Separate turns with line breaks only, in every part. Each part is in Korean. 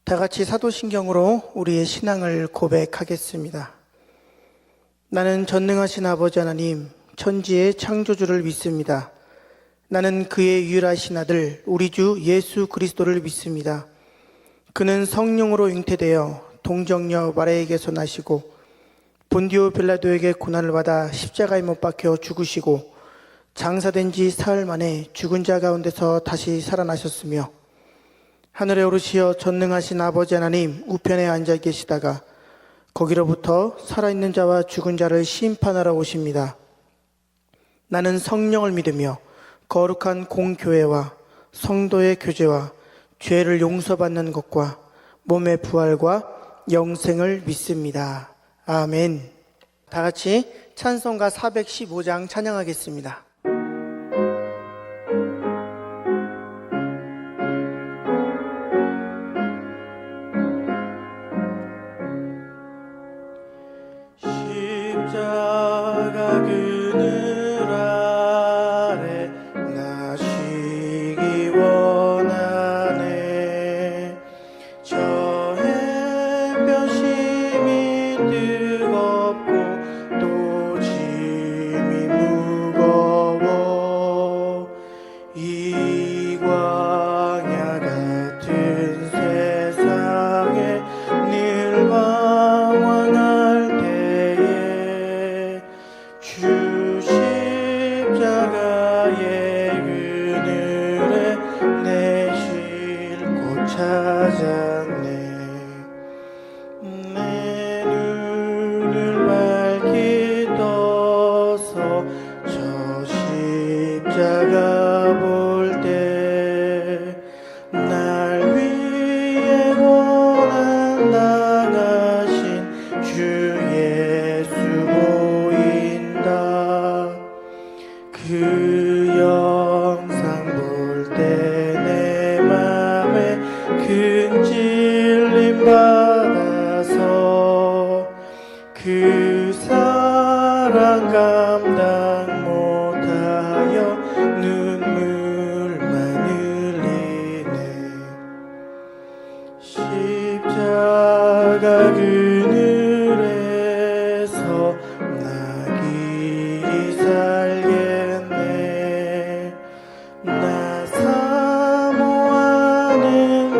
다 같이 사도신경으로 우리의 신앙을 고백하겠습니다. 나는 전능하신 아버지 하나님, 천지의 창조주를 믿습니다. 나는 그의 유일하신 아들, 우리 주 예수 그리스도를 믿습니다. 그는 성령으로 잉태되어 동정녀 마리아에게서 나시고 본디오 빌라도에게 고난을 받아 십자가에 못 박혀 죽으시고 장사된 지 사흘 만에 죽은 자 가운데서 다시 살아나셨으며 하늘에 오르시어 전능하신 아버지 하나님 우편에 앉아 계시다가 거기로부터 살아있는 자와 죽은 자를 심판하러 오십니다. 나는 성령을 믿으며 거룩한 공교회와 성도의 교제와 죄를 용서받는 것과 몸의 부활과 영생을 믿습니다. 아멘. 다 같이 찬송가 415장 찬양하겠습니다. 십자가 그늘 아래 나시기 원하네. 저 햇볕 심히 뜨겁고 또 짐이 무거워 이 광야 같은 세상에 늘 방황할 때에 주 십자가의 그늘에 내 쉴 곳 찾았네. 내 눈을 밝히 떠서 저 십자가 볼 때 날 위해 고난 당하신 주 예수 보인다. 그 영상 볼 때 내 맘에 큰 찔림 받아서 그 사랑 감당 못하여 눈물만 흘리네. 십자가 그늘에서 나 길이 살겠네. 나 사모하는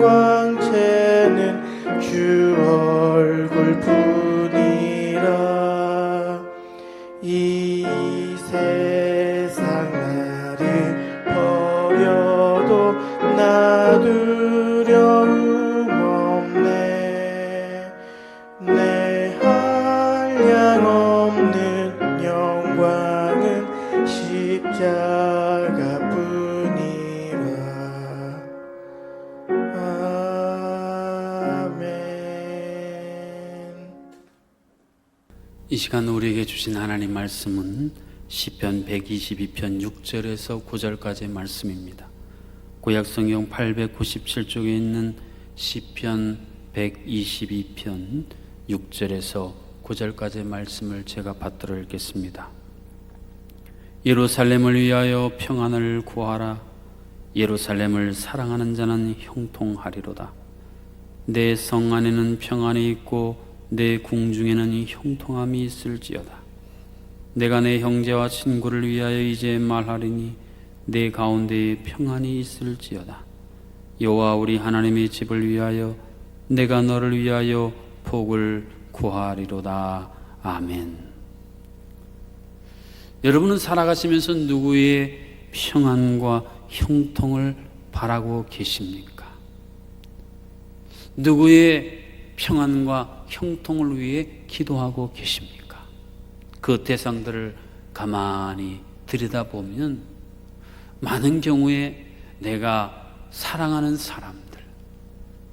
광채는 주 얼굴뿐이라. 이 세상 나를 버려도 나 두려움 없네. 내 한량 없는 영광은 십자가뿐이라. 아멘.
이 시간 우리에게 주신 하나님 말씀은 시편 122편 6절에서 9절까지의 말씀입니다. 구약성경 897쪽에 있는 시편 122편 6절에서 9절까지의 말씀을 제가 받들어 읽겠습니다. 예루살렘을 위하여 평안을 구하라. 예루살렘을 사랑하는 자는 형통하리로다. 내 성 안에는 평안이 있고 내 궁중에는 형통함이 있을지어다. 내가 내 형제와 친구를 위하여 이제 말하리니 내 가운데에 평안이 있을지어다. 여호와 우리 하나님의 집을 위하여 내가 너를 위하여 복을 구하리로다. 아멘. 여러분은 살아가시면서 누구의 평안과 형통을 바라고 계십니까? 누구의 평안과 형통을 위해 기도하고 계십니까? 그 대상들을 가만히 들여다보면 많은 경우에 내가 사랑하는 사람들,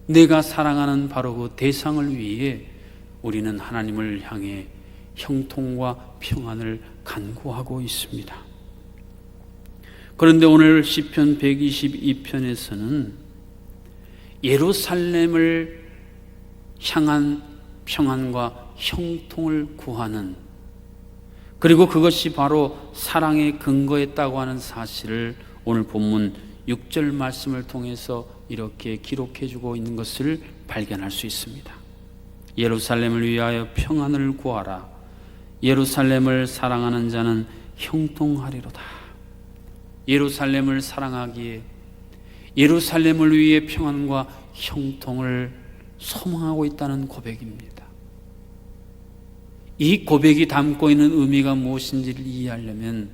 내가 사랑하는 바로 그 대상을 위해 우리는 하나님을 향해 형통과 평안을 간구하고 있습니다. 그런데 오늘 시편 122편에서는 예루살렘을 향한 평안과 형통을 구하는, 그리고 그것이 바로 사랑의 근거였다고 하는 사실을 오늘 본문 6절 말씀을 통해서 이렇게 기록해 주고 있는 것을 발견할 수 있습니다. 예루살렘을 위하여 평안을 구하라. 예루살렘을 사랑하는 자는 형통하리로다. 예루살렘을 사랑하기에 예루살렘을 위해 평안과 형통을 소망하고 있다는 고백입니다. 이 고백이 담고 있는 의미가 무엇인지를 이해하려면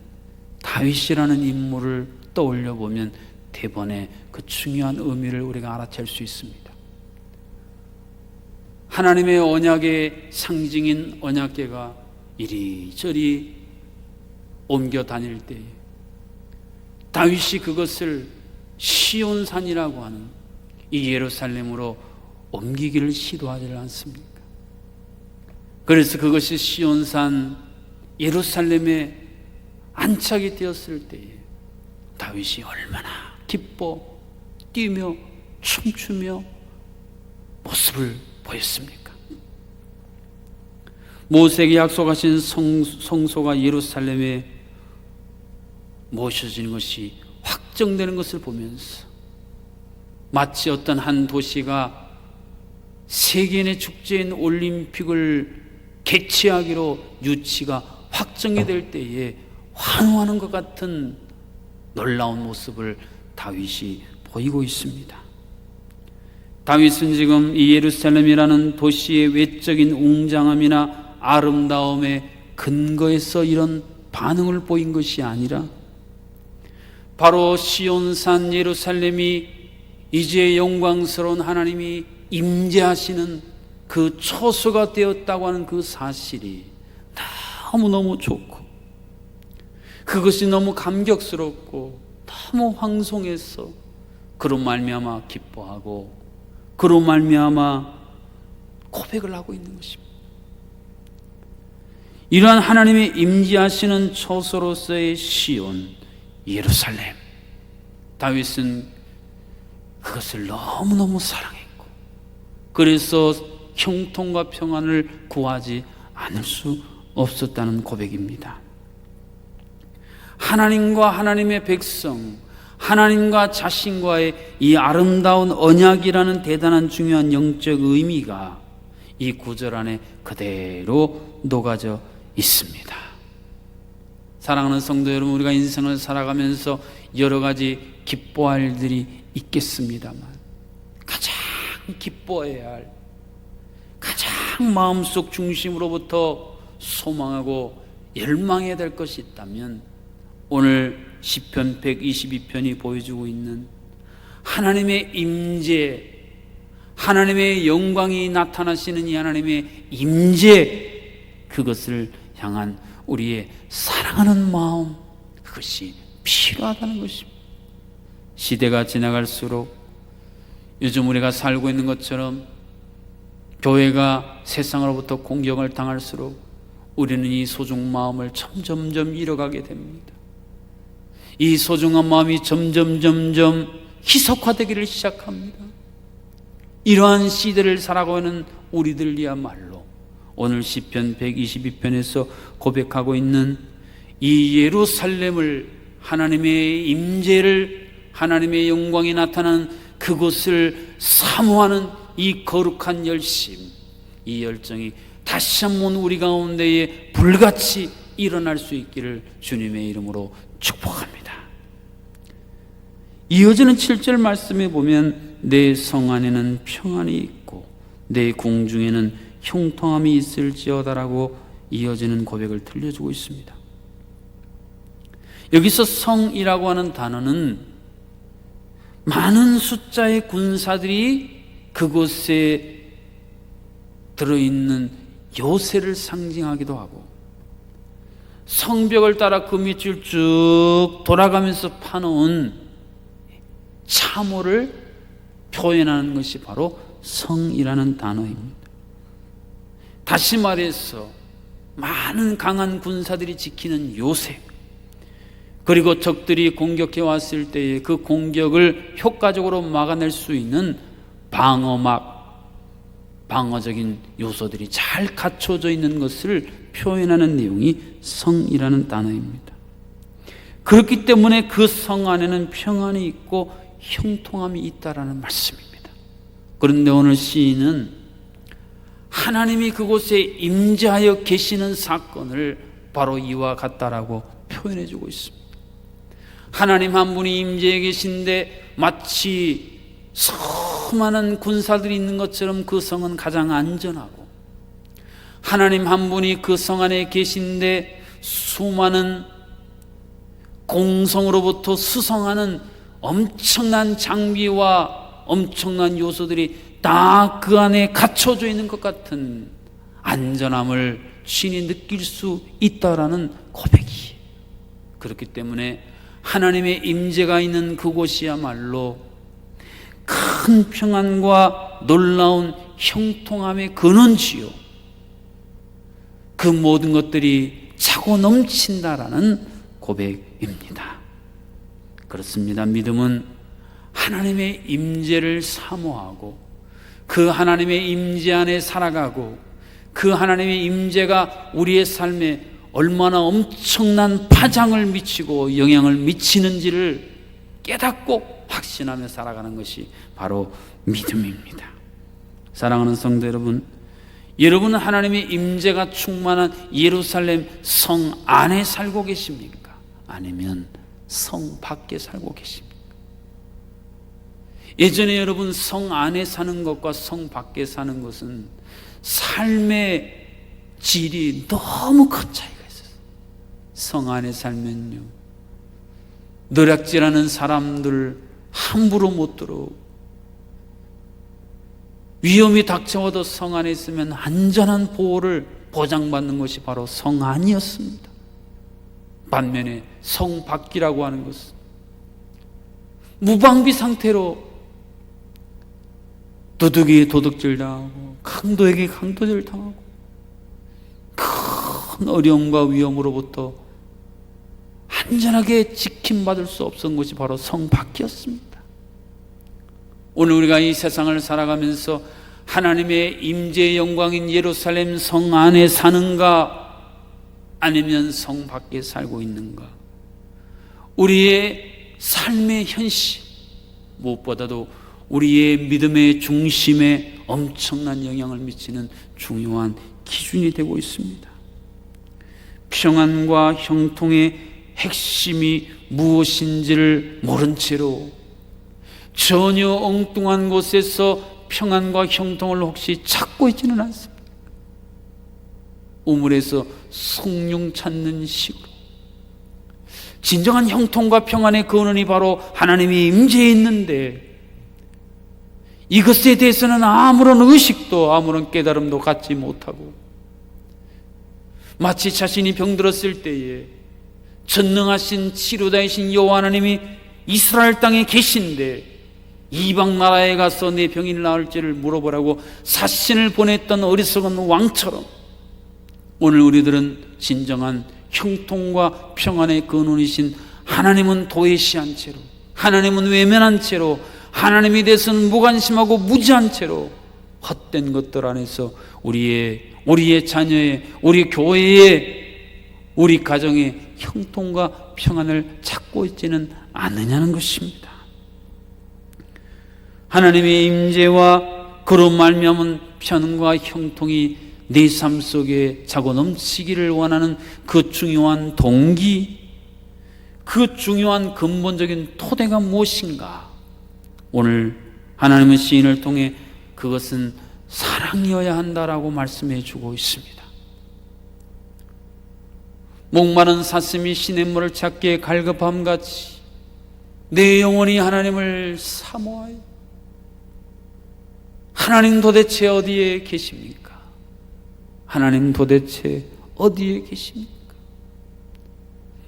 다윗이라는 인물을 떠올려 보면 대번에 그 중요한 의미를 우리가 알아챌 수 있습니다. 하나님의 언약의 상징인 언약궤가 이리저리 옮겨 다닐 때에 다윗이 그것을 시온산이라고 하는 이 예루살렘으로 옮기기를 시도하지 않습니까? 그래서 그것이 시온산 예루살렘에 안착이 되었을 때에 다윗이 얼마나 기뻐 뛰며 춤추며 모습을 보였습니까? 모세에게 약속하신 성소가 예루살렘에 모셔지는 것이 확정되는 것을 보면서 마치 어떤 한 도시가 세계인의 축제인 올림픽을 개최하기로 유치가 확정이 될 때에 환호하는 것 같은 놀라운 모습을 다윗이 보이고 있습니다. 다윗은 지금 이 예루살렘이라는 도시의 외적인 웅장함이나 아름다움의 근거에서 이런 반응을 보인 것이 아니라 바로 시온산 예루살렘이 이제 영광스러운 하나님이 임재하시는 그 처소가 되었다고 하는 그 사실이 너무너무 좋고 그것이 너무 감격스럽고 너무 황송해서 그로 말미암아 기뻐하고 그로 말미암아 고백을 하고 있는 것입니다. 이러한 하나님의 임재하시는 처소로서의 시온 예루살렘, 다윗은 그것을 너무너무 사랑했고 그래서 형통과 평안을 구하지 않을 수 없었다는 고백입니다. 하나님과 하나님의 백성, 하나님과 자신과의 이 아름다운 언약이라는 대단한 중요한 영적 의미가 이 구절 안에 그대로 녹아져 있습니다. 사랑하는 성도 여러분, 우리가 인생을 살아가면서 여러 가지 기뻐할 일들이 있겠습니다만 가장 기뻐해야 할, 가장 마음속 중심으로부터 소망하고 열망해야 될 것이 있다면 오늘 시편 122편이 보여주고 있는 하나님의 임재, 하나님의 영광이 나타나시는 이 하나님의 임재, 그것을 향한 우리의 사랑하는 마음, 그것이 필요하다는 것입니다. 시대가 지나갈수록 요즘 우리가 살고 있는 것처럼 교회가 세상으로부터 공격을 당할수록 우리는 이 소중한 마음을 점점점 잃어가게 됩니다. 이 소중한 마음이 점점 희석화되기를 시작합니다. 이러한 시대를 살아가는 우리들이야말로 오늘 시편 122편에서 고백하고 있는 이 예루살렘을, 하나님의 임재를, 하나님의 영광이 나타나는 그곳을 사모하는 이 거룩한 열심, 이 열정이 다시 한번 우리 가운데에 불같이 일어날 수 있기를 주님의 이름으로 축복합니다. 이어지는 7절 말씀에 보면 내 성 안에는 평안이 있고 내 궁중에는 형통함이 있을지어다라고 이어지는 고백을 들려주고 있습니다. 여기서 성이라고 하는 단어는 많은 숫자의 군사들이 그곳에 들어있는 요새를 상징하기도 하고 성벽을 따라 그 밑을 쭉 돌아가면서 파놓은 참호를 표현하는 것이 바로 성이라는 단어입니다. 다시 말해서 많은 강한 군사들이 지키는 요새, 그리고 적들이 공격해 왔을 때에 그 공격을 효과적으로 막아낼 수 있는 방어막, 방어적인 요소들이 잘 갖춰져 있는 것을 표현하는 내용이 성이라는 단어입니다. 그렇기 때문에 그 성 안에는 평안이 있고 형통함이 있다라는 말씀입니다. 그런데 오늘 시인은 하나님이 그곳에 임재하여 계시는 사건을 바로 이와 같다라고 표현해 주고 있습니다. 하나님 한 분이 임재해 계신데 마치 수많은 군사들이 있는 것처럼 그 성은 가장 안전하고, 하나님 한 분이 그 성 안에 계신데 수많은 공성으로부터 수성하는 엄청난 장비와 엄청난 요소들이 다 그 안에 갖춰져 있는 것 같은 안전함을 신이 느낄 수 있다라는 고백이에요. 그렇기 때문에 하나님의 임재가 있는 그곳이야말로 큰 평안과 놀라운 형통함의 근원지요, 그 모든 것들이 차고 넘친다라는 고백입니다. 그렇습니다. 믿음은 하나님의 임재를 사모하고 그 하나님의 임재 안에 살아가고, 그 하나님의 임재가 우리의 삶에 얼마나 엄청난 파장을 미치고 영향을 미치는지를 깨닫고 확신하며 살아가는 것이 바로 믿음입니다. 사랑하는 성도 여러분, 여러분은 하나님의 임재가 충만한 예루살렘 성 안에 살고 계십니까? 아니면 성 밖에 살고 계십니까? 예전에 여러분, 성 안에 사는 것과 성 밖에 사는 것은 삶의 질이 너무 큰 차이가 있었어요. 성 안에 살면요, 노략질하는 사람들 함부로 못 들어오고, 위험이 닥쳐와도 성 안에 있으면 안전한 보호를 보장받는 것이 바로 성 안이었습니다. 반면에 성 밖이라고 하는 것은 무방비 상태로 도둑이 도둑질 당하고 강도에게 강도질 당하고 큰 어려움과 위험으로부터 안전하게 지킴받을 수 없었던 것이 바로 성 밖이었습니다. 오늘 우리가 이 세상을 살아가면서 하나님의 임재의 영광인 예루살렘 성 안에 사는가, 아니면 성 밖에 살고 있는가, 우리의 삶의 현실, 무엇보다도 우리의 믿음의 중심에 엄청난 영향을 미치는 중요한 기준이 되고 있습니다. 평안과 형통의 핵심이 무엇인지를 모른 채로 전혀 엉뚱한 곳에서 평안과 형통을 혹시 찾고 있지는 않습니다. 우물에서 성룡 찾는 식으로 진정한 형통과 평안의 근원이 바로 하나님의 임재에 있는데, 이것에 대해서는 아무런 의식도 아무런 깨달음도 갖지 못하고, 마치 자신이 병들었을 때에 전능하신 치료자이신 여호와 하나님이 이스라엘 땅에 계신데 이방 나라에 가서 내 병이 나을지를 물어보라고 사신을 보냈던 어리석은 왕처럼, 오늘 우리들은 진정한 형통과 평안의 근원이신 하나님은 도외시한 채로, 하나님은 외면한 채로, 하나님에 대해서는 무관심하고 무지한 채로 헛된 것들 안에서 우리의 자녀의, 우리 교회의, 우리 가정의 형통과 평안을 찾고 있지는 않느냐는 것입니다. 하나님의 임재와 그로 말미암은 평안과 형통이 내 삶 속에 차고 넘치기를 원하는 그 중요한 동기, 그 중요한 근본적인 토대가 무엇인가? 오늘 하나님의 시인을 통해 그것은 사랑이어야 한다라고 말씀해 주고 있습니다. 목마른 사슴이 시냇물을 찾기에 갈급함같이 내 영혼이 하나님을 사모하여, 하나님 도대체 어디에 계십니까? 하나님 도대체 어디에 계십니까?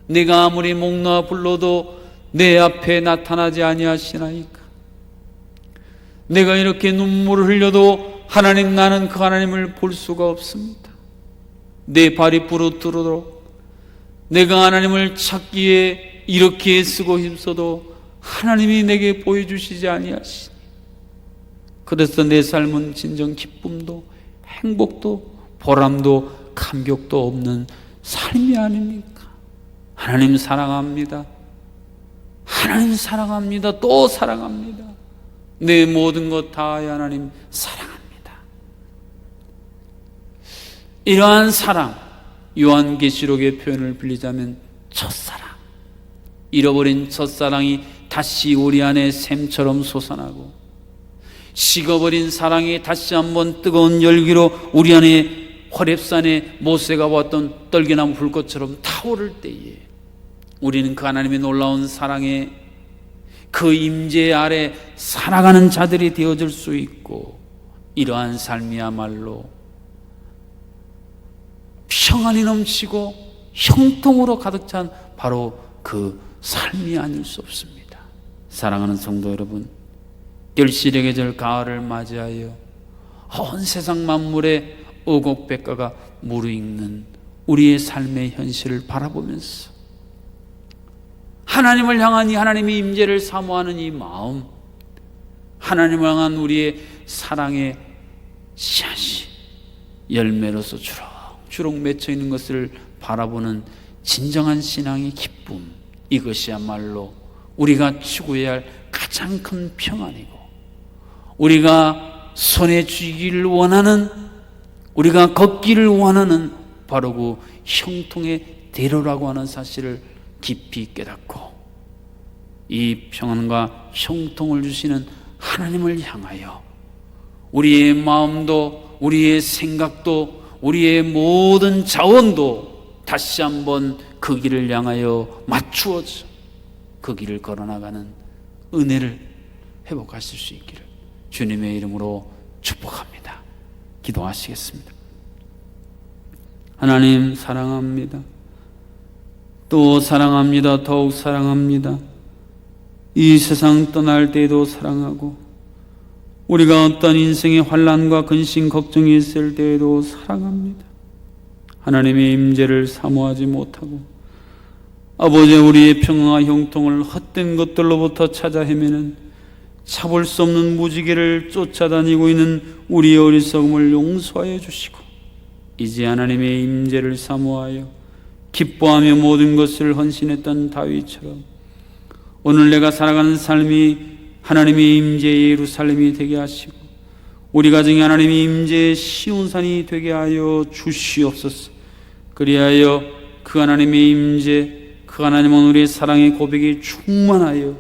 내가 아무리 목놓아 불러도 내 앞에 나타나지 아니하시나이까? 내가 이렇게 눈물을 흘려도 하나님, 나는 그 하나님을 볼 수가 없습니다. 내 발이 부르트도록 내가 하나님을 찾기에 이렇게 애쓰고 힘써도 하나님이 내게 보여주시지 아니하시니, 그래서 내 삶은 진정 기쁨도 행복도 보람도 감격도 없는 삶이 아닙니까? 하나님 사랑합니다. 하나님 사랑합니다. 또 사랑합니다. 내 모든 것 다하여 하나님 사랑합니다. 이러한 사랑, 요한계시록의 표현을 빌리자면 첫사랑, 잃어버린 첫사랑이 다시 우리 안에 샘처럼 솟아나고, 식어버린 사랑이 다시 한번 뜨거운 열기로 우리 안에 호렙산에 모세가 보았던 떨기나무 불꽃처럼 타오를 때에 우리는 그 하나님의 놀라운 사랑에, 그 임재 아래 살아가는 자들이 되어질 수 있고, 이러한 삶이야말로 평안이 넘치고 형통으로 가득 찬 바로 그 삶이 아닐 수 없습니다. 사랑하는 성도 여러분, 결실의 계절 가을을 맞이하여 온 세상 만물에 오곡백과가 무르익는 우리의 삶의 현실을 바라보면서 하나님을 향한 이 하나님의 임재를 사모하는 이 마음, 하나님을 향한 우리의 사랑의 씨앗이 열매로서 주렁주렁 맺혀 있는 것을 바라보는 진정한 신앙의 기쁨, 이것이야말로 우리가 추구해야 할 가장 큰 평안이고, 우리가 손에 쥐기를 원하는, 우리가 걷기를 원하는 바로 그 형통의 대로라고 하는 사실을 깊이 깨닫고, 이 평안과 형통을 주시는 하나님을 향하여 우리의 마음도, 우리의 생각도, 우리의 모든 자원도 다시 한번 그 길을 향하여 맞추어져 그 길을 걸어나가는 은혜를 회복하실 수 있기를 주님의 이름으로 축복합니다. 기도하시겠습니다. 하나님 사랑합니다. 또 사랑합니다. 더욱 사랑합니다. 이 세상 떠날 때에도 사랑하고, 우리가 어떤 인생의 환난과 근심 걱정이 있을 때에도 사랑합니다. 하나님의 임재를 사모하지 못하고 아버지, 우리의 평화와 형통을 헛된 것들로부터 찾아 헤매는 잡을 수 없는 무지개를 쫓아다니고 있는 우리의 어리석음을 용서하여 주시고, 이제 하나님의 임재를 사모하여 기뻐하며 모든 것을 헌신했던 다윗처럼 오늘 내가 살아가는 삶이 하나님의 임재의 예루살렘이 되게 하시고, 우리 가정이 하나님의 임재의 시온산이 되게 하여 주시옵소서. 그리하여 그 하나님의 임재, 그 하나님은 우리의 사랑의 고백이 충만하여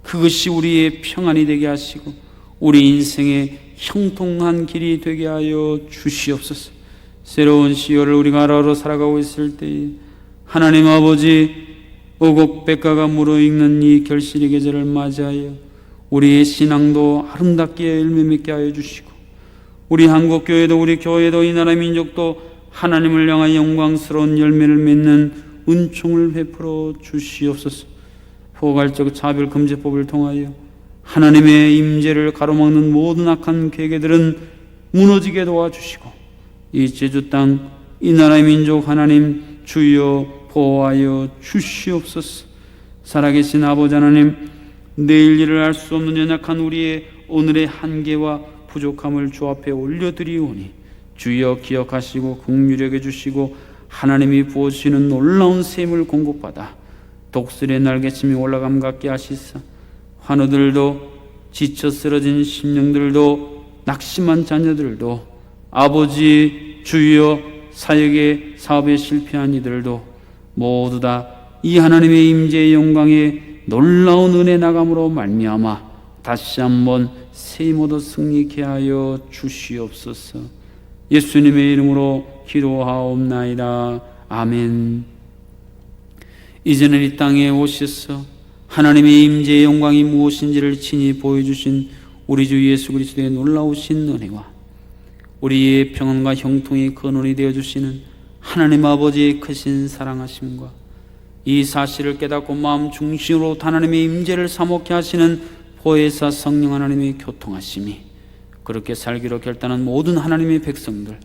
그것이 우리의 평안이 되게 하시고 우리 인생의 형통한 길이 되게 하여 주시옵소서. 새로운 시효를 우리가 알아로 살아가고 있을 때에 하나님 아버지, 오곡백과가 무르익는 이 결실의 계절을 맞이하여 우리의 신앙도 아름답게 열매 맺게 하여 주시고, 우리 한국교회도, 우리 교회도, 이 나라 민족도 하나님을 향한 영광스러운 열매를 맺는 은총을 베풀어 주시옵소서. 포괄적 차별금지법을 통하여 하나님의 임재를 가로막는 모든 악한 계계들은 무너지게 도와주시고, 이 제주 땅, 이 나라의 민족 하나님 주여 보호하여 주시옵소서. 살아계신 아버지 하나님, 내일 일을 알 수 없는 연약한 우리의 오늘의 한계와 부족함을 주 앞에 올려드리오니 주여 기억하시고 긍휼히 여겨주시고, 하나님이 부어주시는 놀라운 샘을 공급받아 독수리의 날개침이 올라감 같게 하시사 환우들도, 지쳐 쓰러진 심령들도, 낙심한 자녀들도, 아버지 주여 사역의 사업에 실패한 이들도 모두 다 이 하나님의 임재의 영광에 놀라운 은혜 나감으로 말미암아 다시 한번 샘 얻어 승리케 하여 주시옵소서. 예수님의 이름으로 기도하옵나이다. 아멘. 이제는 이 땅에 오셔서 하나님의 임재의 영광이 무엇인지를 친히 보여주신 우리 주 예수 그리스도의 놀라우신 은혜와 우리의 평안과 형통의 근원이 되어주시는 하나님 아버지의 크신 사랑하심과 이 사실을 깨닫고 마음 중심으로 하나님의 임재를 사모케 하시는 보혜사 성령 하나님의 교통하심이, 그렇게 살기로 결단한 모든 하나님의 백성들,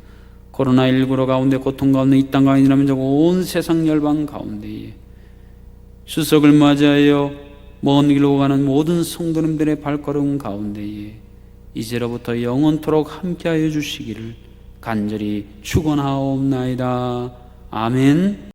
코로나19로 가운데 고통 가운데 이 땅 가운데 온 세상 열방 가운데에 추석을 맞이하여 먼 길로 가는 모든 성도님들의 발걸음 가운데에 이제로부터 영원토록 함께하여 주시기를 간절히 축원하옵나이다. 아멘.